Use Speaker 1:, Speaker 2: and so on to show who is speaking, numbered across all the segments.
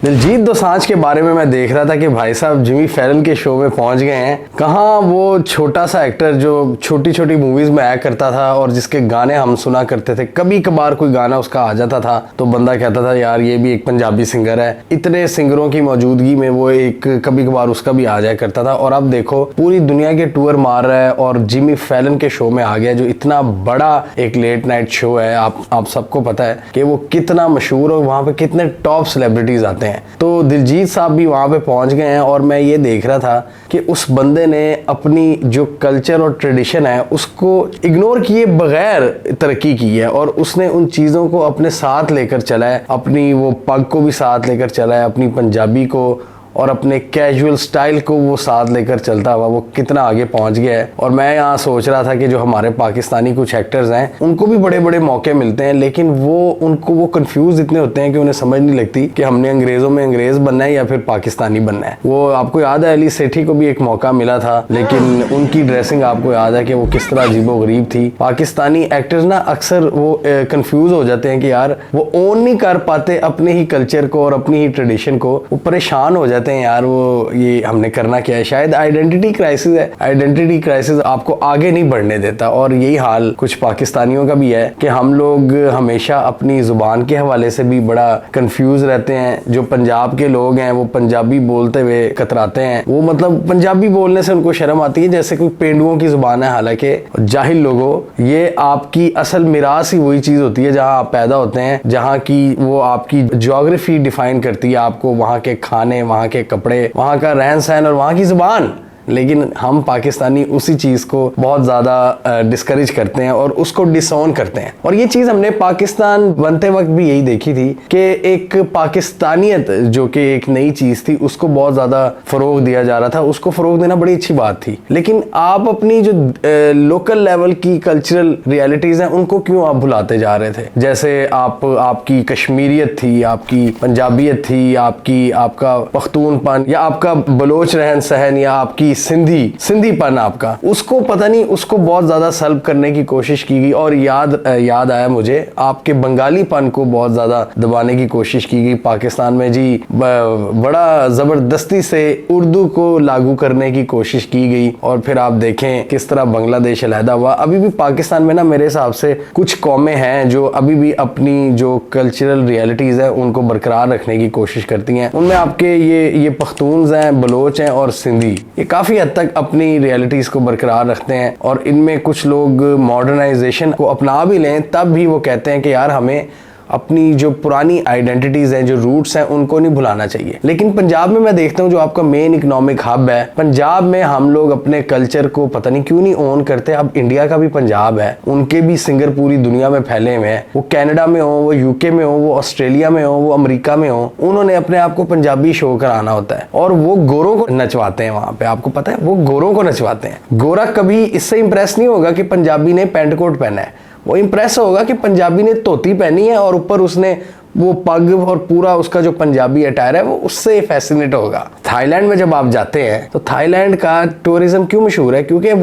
Speaker 1: दिलजीत दोसांझ के बारे में मैं देख रहा था कि भाई साहब जिमी फैलन के शो में पहुंच गए हैं। कहाँ वो छोटा सा एक्टर जो छोटी छोटी मूवीज में आया करता था और जिसके गाने हम सुना करते थे, कभी कभार कोई गाना उसका आ जाता था तो बंदा कहता था यार ये भी एक पंजाबी सिंगर है। इतने सिंगरों की मौजूदगी में वो एक कभी कभार उसका भी आ जाया करता था। और अब देखो पूरी दुनिया के टूर मार रहा है और जिमी फैलन के शो में आ गया, जो इतना बड़ा एक लेट नाइट शो है। आप सबको पता है कि वो कितना मशहूर और वहाँ पे कितने टॉप सेलिब्रिटीज आते हैं। तो दिलजीत साहब भी वहां पे पहुंच गए हैं और मैं ये देख रहा था कि उस बंदे ने अपनी जो कल्चर और ट्रेडिशन है उसको इग्नोर किए बगैर तरक्की की है और उसने उन चीज़ों को अपने साथ लेकर चला है। अपनी वो पग को भी साथ लेकर चला है, अपनी पंजाबी को और अपने कैजुअल स्टाइल को वो साथ लेकर चलता हुआ वो कितना आगे पहुंच गया है। और मैं यहाँ सोच रहा था कि जो हमारे पाकिस्तानी कुछ एक्टर्स हैं उनको भी बड़े बड़े मौके मिलते हैं, लेकिन वो कंफ्यूज इतने होते हैं कि उन्हें समझ नहीं लगती कि हमने अंग्रेज़ों में अंग्रेज बनना है या फिर पाकिस्तानी बनना है। वो आपको याद है अली सेठी को भी एक मौका मिला था, लेकिन उनकी ड्रेसिंग आपको याद है कि वो किस तरह अजीबोगरीब थी। पाकिस्तानी एक्टर्स ना अक्सर वो कंफ्यूज हो जाते हैं कि यार वो ओन नहीं कर पाते अपने ही कल्चर को और अपनी ही ट्रेडिशन को, वो परेशान हो जाते हैं यार वो ये हमने करना क्या है। शायद आइडेंटिटी क्राइसिस है। आइडेंटिटी क्राइसिस आपको आगे नहीं बढ़ने देता और यही हाल कुछ पाकिस्तानियों का भी है कि हम लोग हमेशा अपनी जुबान के हवाले से भी बड़ा कंफ्यूज रहते हैं। जो पंजाब के लोग हैं वो पंजाबी बोलते हुए कतराते हैं, वो मतलब पंजाबी बोलने से उनको शर्म आती है जैसे कोई पेंडुओं की जुबान है। हालांकि जाहिल लोगों, ये आपकी असल मिरास ही वही चीज होती है जहां आप पैदा होते हैं, जहां की वो आपकी ज्योग्राफी डिफाइन करती है आपको, वहां के खाने, वहां के कपड़े, वहां का रहन सहन और वहां की जुबान। लेकिन हम पाकिस्तानी उसी चीज़ को बहुत ज़्यादा डिस्करेज करते हैं और उसको डिसऑन करते हैं। और ये चीज़ हमने पाकिस्तान बनते वक्त भी यही देखी थी कि एक पाकिस्तानियत जो कि एक नई चीज़ थी उसको बहुत ज़्यादा फ़रोग दिया जा रहा था। उसको फ़रोग देना बड़ी अच्छी बात थी, लेकिन आप अपनी जो लोकल लेवल की कल्चरल रियलिटीज़ हैं उनको क्यों आप भुलाते जा रहे थे। जैसे आपकी कश्मीरियत थी, आपकी पंजाबियत थी, आपका पख्तूनपन या आपका बलोच रहन सहन या आपकी सिंधीपन आपका, उसको पता नहीं, उसको बहुत ज्यादा सल्ब करने की कोशिश की गई। और याद आया मुझे आपके बंगालीपन को बहुत ज्यादा दबाने की कोशिश की गई पाकिस्तान में जी। बड़ा जबरदस्ती से उर्दू को लागू करने की कोशिश की गई और फिर आप देखें किस तरह बांग्लादेश अलहदा हुआ। अभी भी पाकिस्तान में ना मेरे हिसाब से कुछ कौमें हैं जो अभी भी अपनी जो कल्चरल रियलिटीज है उनको बरकरार रखने की कोशिश करती हैं। उनमें आपके ये पख्तून्स हैं, बलोच हैं और सिंधी, ये काफी हद तक अपनी रियलिटीज को बरकरार रखते हैं। और इनमें कुछ लोग मॉडर्नाइजेशन को अपना भी लें तब भी वो कहते हैं कि यार हमें अपनी जो पुरानी आइडेंटिटीज हैं, जो रूट्स हैं, उनको नहीं भुलाना चाहिए। लेकिन पंजाब में मैं देखता हूँ जो आपका मेन इकोनॉमिक हब है, पंजाब में हम लोग अपने कल्चर को पता नहीं क्यों नहीं ओन करते। अब इंडिया का भी पंजाब है, उनके भी सिंगर पूरी दुनिया में फैले हुए हैं, वो कनाडा में हो, वो यूके में हो, वो ऑस्ट्रेलिया में हो, वो अमेरिका में हो, उन्होंने अपने आप को पंजाबी शो कराना होता है और वो गोरों को नचवाते हैं वहां पे। आपको पता है वो गोरों को नचवाते हैं। गोरा कभी इससे इंप्रेस नहीं होगा कि पंजाबी ने पेंट कोट पहना है, वो इंप्रेस होगा कि पंजाबी ने धोती पहनी है और ऊपर उसने वो पग और पूरा उसका जो पंजाबी अटायर है वो उससे फैसिनेट होगा। थाईलैंड में जब आप जाते हैं तो थाईलैंड का टूरिज्म क्यों मशहूर है, क्योंकि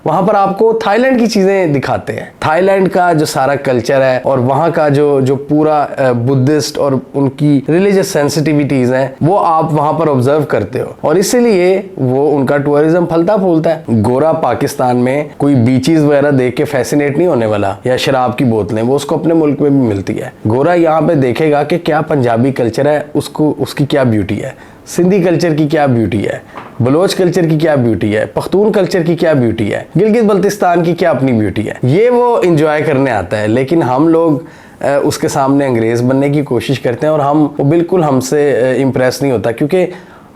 Speaker 1: वहां पर आपको थाईलैंड की चीजें दिखाते हैं। थाईलैंड का जो सारा कल्चर है और वहां का जो पूरा बुद्धिस्ट और उनकी रिलीजियस सेंसिटिविटीज हैं वो आप वहां पर ऑब्जर्व करते हो और इसीलिए वो उनका टूरिज्म फलता फूलता है। गोरा पाकिस्तान में कोई बीचेस वगैरह देख के फैसिनेट नहीं होने वाला या शराब की बोतलें, वो उसको अपने मुल्क में भी मिलती है। गोरा यहाँ पे देखेगा कि क्या पंजाबी कल्चर है, उसकी क्या ब्यूटी है, सिंधी कल्चर की क्या ब्यूटी है, बलोच कल्चर की क्या ब्यूटी है, पख्तून कल्चर की क्या ब्यूटी है, गिलगित बल्तिस्तान की क्या अपनी ब्यूटी है, ये वो एंजॉय करने आता है। लेकिन हम लोग उसके सामने अंग्रेज बनने की कोशिश करते हैं और वो बिल्कुल हमसे इम्प्रेस नहीं होता, क्योंकि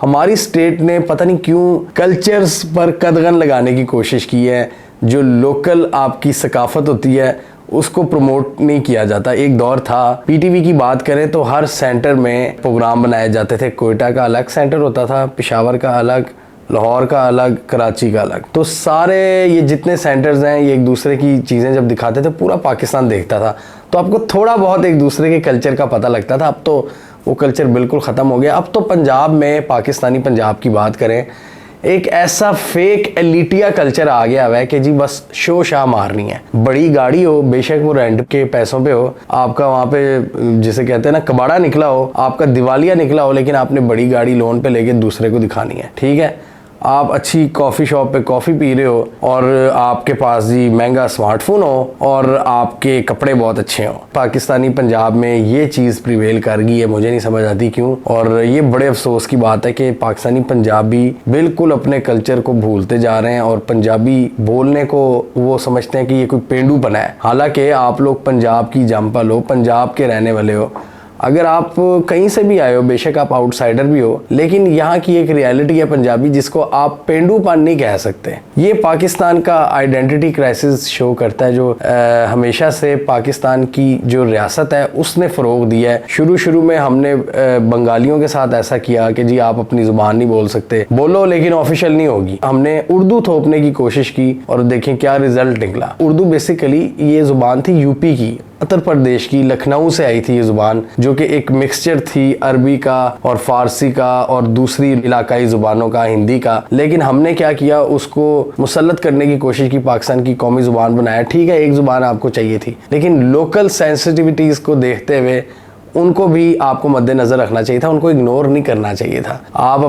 Speaker 1: हमारी स्टेट ने पता नहीं क्यों कल्चर्स पर कदगन लगाने की कोशिश की है। जो लोकल आपकी सकाफत होती है उसको प्रमोट नहीं किया जाता। एक दौर था, पीटीवी की बात करें तो हर सेंटर में प्रोग्राम बनाए जाते थे। कोयटा का अलग सेंटर होता था, पेशावर का अलग, लाहौर का अलग, कराची का अलग। तो सारे ये जितने सेंटर्स हैं ये एक दूसरे की चीज़ें जब दिखाते थे पूरा पाकिस्तान देखता था, तो आपको थोड़ा बहुत एक दूसरे के कल्चर का पता लगता था। अब तो वो कल्चर बिल्कुल ख़त्म हो गया। अब तो पंजाब में, पाकिस्तानी पंजाब की बात करें, एक ऐसा फेक एलिटिया कल्चर आ गया हुआ है कि जी बस शो शाह मारनी है। बड़ी गाड़ी हो, बेशक वो रेंट के पैसों पे हो, आपका वहां पे जिसे कहते हैं ना कबाड़ा निकला हो, आपका दिवालिया निकला हो, लेकिन आपने बड़ी गाड़ी लोन पे लेके दूसरे को दिखानी है। ठीक है, आप अच्छी कॉफ़ी शॉप पे कॉफ़ी पी रहे हो और आपके पास जी महंगा स्मार्टफोन हो और आपके कपड़े बहुत अच्छे हो। पाकिस्तानी पंजाब में ये चीज़ प्रिवेल कर गई है, मुझे नहीं समझ आती क्यों। और ये बड़े अफसोस की बात है कि पाकिस्तानी पंजाबी बिल्कुल अपने कल्चर को भूलते जा रहे हैं और पंजाबी बोलने को वो समझते हैं कि ये कोई पेंडूपना है। हालांकि आप लोग पंजाब की जंपल हो, पंजाब के रहने वाले हो। अगर आप कहीं से भी आए हो, बेशक आप आउटसाइडर भी हो, लेकिन यहाँ की एक रियलिटी है पंजाबी जिसको आप पेंडूपन नहीं कह सकते। ये पाकिस्तान का आइडेंटिटी क्राइसिस शो करता है जो हमेशा से पाकिस्तान की जो रियासत है उसने फ़रोग दिया है। शुरू में हमने बंगालियों के साथ ऐसा किया कि जी आप अपनी ज़ुबान नहीं बोल सकते, बोलो लेकिन ऑफिशियल नहीं होगी। हमने उर्दू थोपने की कोशिश की और देखें क्या रिजल्ट निकला। उर्दू बेसिकली ये ज़ुबान थी यूपी की, उत्तर प्रदेश की, लखनऊ से आई थी ये ज़ुबान, जो कि एक मिक्सचर थी अरबी का और फारसी का और दूसरी इलाकाई ज़ुबानों का, हिंदी का। लेकिन हमने क्या किया, उसको मुसल्लत करने की कोशिश की, पाकिस्तान की कौमी ज़ुबान बनाया। ठीक है, एक ज़ुबान आपको चाहिए थी, लेकिन लोकल सेंसिटिविटीज़ को देखते हुए उनको भी आपको मद्देनजर रखना चाहिए था, उनको इग्नोर नहीं करना चाहिए था। आप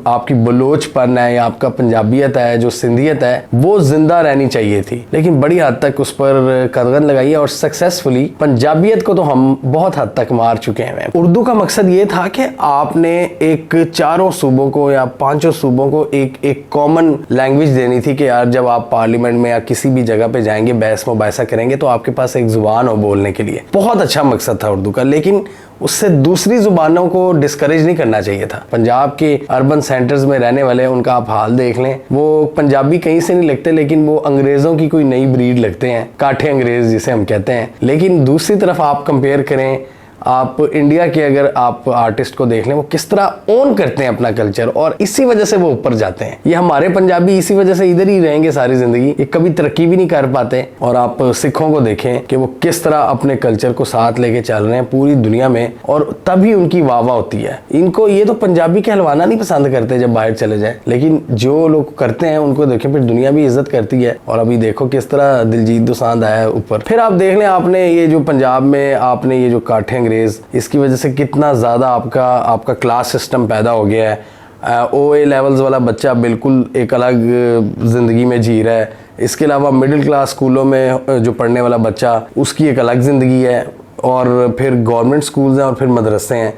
Speaker 1: आपकी बलोचपन है या आपका पंजाबियत है, जो सिंधियत है, वो जिंदा रहनी चाहिए थी। लेकिन बड़ी हद तक उस पर कदगन लगाई है और सक्सेसफुली पंजाबियत को तो हम बहुत हद तक मार चुके हैं। उर्दू का मकसद ये था कि आपने एक चारों सूबों को या पांचों सूबों को एक कॉमन लैंग्वेज देनी थी कि यार जब आप पार्लियामेंट में या किसी भी जगह पे जाएंगे, बहस मुबाहिसा करेंगे, तो आपके पास एक जुबान हो बोलने के लिए। बहुत अच्छा मकसद था उर्दू का, लेकिन उससे दूसरी जुबानों को डिस्करेज नहीं करना चाहिए था। पंजाब के अर्बन सेंटर्स में रहने वाले, उनका आप हाल देख लें, वो पंजाबी कहीं से नहीं लगते, लेकिन वो अंग्रेजों की कोई नई ब्रीड लगते हैं, काठे अंग्रेज जिसे हम कहते हैं। लेकिन दूसरी तरफ आप कंपेयर करें, आप इंडिया के अगर आप आर्टिस्ट को देख लें, वो किस तरह ओन करते हैं अपना कल्चर और इसी वजह से वो ऊपर जाते हैं। ये हमारे पंजाबी इसी वजह से इधर ही रहेंगे सारी जिंदगी, ये कभी तरक्की भी नहीं कर पाते। और आप सिखों को देखें कि वो किस तरह अपने कल्चर को साथ लेके चल रहे हैं पूरी दुनिया में, और तभी उनकी वाह वाह होती है। इनको ये तो पंजाबी कहलवाना नहीं पसंद करते जब बाहर चले जाए, लेकिन जो लोग करते हैं उनको देखें, फिर दुनिया भी इज्जत करती है। और अभी देखो किस तरह दिलजीत दोसांझ आया है ऊपर। फिर आप देख लें, आपने ये जो पंजाब में आपने ये जो काठे इसकी वजह से कितना ज़्यादा आपका क्लास सिस्टम पैदा हो गया है। OA लेवल्स वाला बच्चा बिल्कुल एक अलग ज़िंदगी में जी रहा है। इसके अलावा मिडिल क्लास स्कूलों में जो पढ़ने वाला बच्चा, उसकी एक अलग ज़िंदगी है। और फिर गवर्नमेंट स्कूल्स हैं और फिर मदरसे हैं।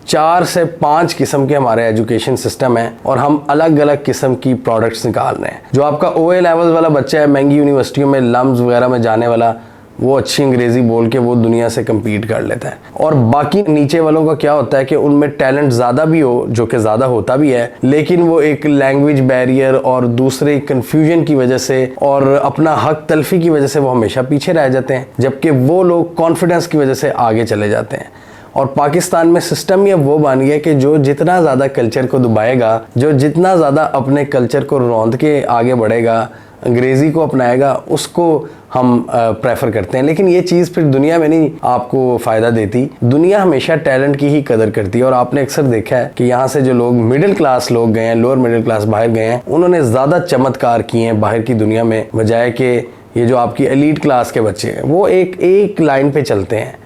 Speaker 1: 4 से 5 किस्म के हमारे एजुकेशन सिस्टम है और हम अलग अलग किस्म की प्रोडक्ट्स निकाल रहे हैं। जो आपका OA लेवल्स वाला बच्चा है, महंगी यूनिवर्सिटियों में लम्स वगैरह में जाने वाला, वो अच्छी अंग्रेजी बोल के वो दुनिया से compete कर लेता है। और बाकी नीचे वालों का क्या होता है कि उनमें टैलेंट ज़्यादा भी हो, जो कि ज़्यादा होता भी है, लेकिन वो एक लैंग्वेज बैरियर और दूसरे कन्फ्यूजन की वजह से और अपना हक तलफी की वजह से वो हमेशा पीछे रह जाते हैं, जबकि वो लोग कॉन्फिडेंस की वजह से आगे चले जाते हैं। और पाकिस्तान में सिस्टम ये वो बन गया कि जो जितना ज़्यादा कल्चर को दबाएगा, जो जितना ज़्यादा अपने कल्चर को रौंद के आगे बढ़ेगा, अंग्रेज़ी को अपनाएगा, उसको हम प्रेफर करते हैं। लेकिन ये चीज़ फिर दुनिया में नहीं आपको फ़ायदा देती। दुनिया हमेशा टैलेंट की ही कदर करती है। और आपने अक्सर देखा है कि यहाँ से जो लोग मिडिल क्लास लोग गए हैं, लोअर मिडिल क्लास बाहर गए हैं, उन्होंने ज़्यादा चमत्कार किए हैं बाहर की दुनिया में, बजाय कि ये जो आपकी एलीट क्लास के बच्चे हैं वो एक लाइन पे चलते हैं।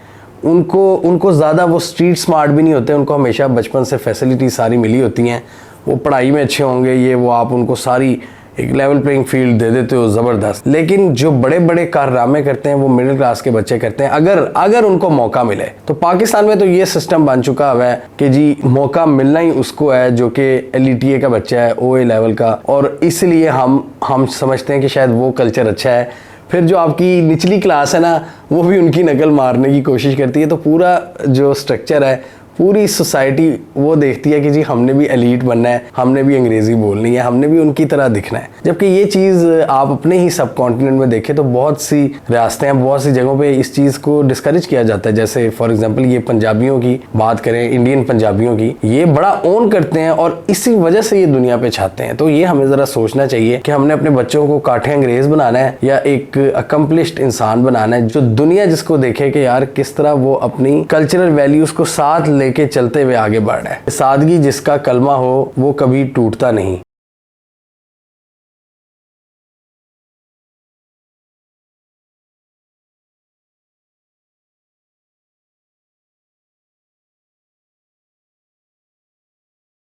Speaker 1: उनको ज़्यादा वो स्ट्रीट स्मार्ट भी नहीं होते, उनको हमेशा बचपन से फैसिलिटी सारी मिली होती हैं, वो पढ़ाई में अच्छे होंगे, ये वो आप उनको सारी एक लेवल प्लेइंग फील्ड दे देते हो ज़बरदस्त। लेकिन जो बड़े बड़े कारनामे करते हैं वो मिडिल क्लास के बच्चे करते हैं, अगर उनको मौका मिले। तो पाकिस्तान में तो ये सिस्टम बन चुका हुआ है कि जी मौका मिलना ही उसको है जो कि LETA का बच्चा है, OA लेवल का, और इसलिए हम समझते हैं कि शायद वो कल्चर अच्छा है। फिर जो आपकी निचली क्लास है ना, वो भी उनकी नकल मारने की कोशिश करती है। तो पूरा जो स्ट्रक्चर है, पूरी सोसाइटी वो देखती है कि जी हमने भी एलीट बनना है, हमने भी अंग्रेज़ी बोलनी है, हमने भी उनकी तरह दिखना है। जबकि ये चीज़ आप अपने ही सब कॉन्टिनेंट में देखें तो बहुत सी रियासतें हैं, बहुत सी जगहों पे इस चीज़ को डिस्करेज किया जाता है। जैसे फॉर एग्जांपल ये पंजाबियों की बात करें, इंडियन पंजाबियों की, ये बड़ा ओन करते हैं और इसी वजह से ये दुनिया पे छाते हैं। तो ये हमें ज़रा सोचना चाहिए कि हमने अपने बच्चों को काठे अंग्रेज़ बनाना है या एक अकम्पलिश्ड इंसान बनाना है, जो दुनिया जिसको देखे कि यार किस तरह वो अपनी कल्चरल वैल्यूज़ को साथ लेके चलते हुए आगे बढ़ रहा है। सादगी जिसका कलमा हो वो कभी टूटता नहीं।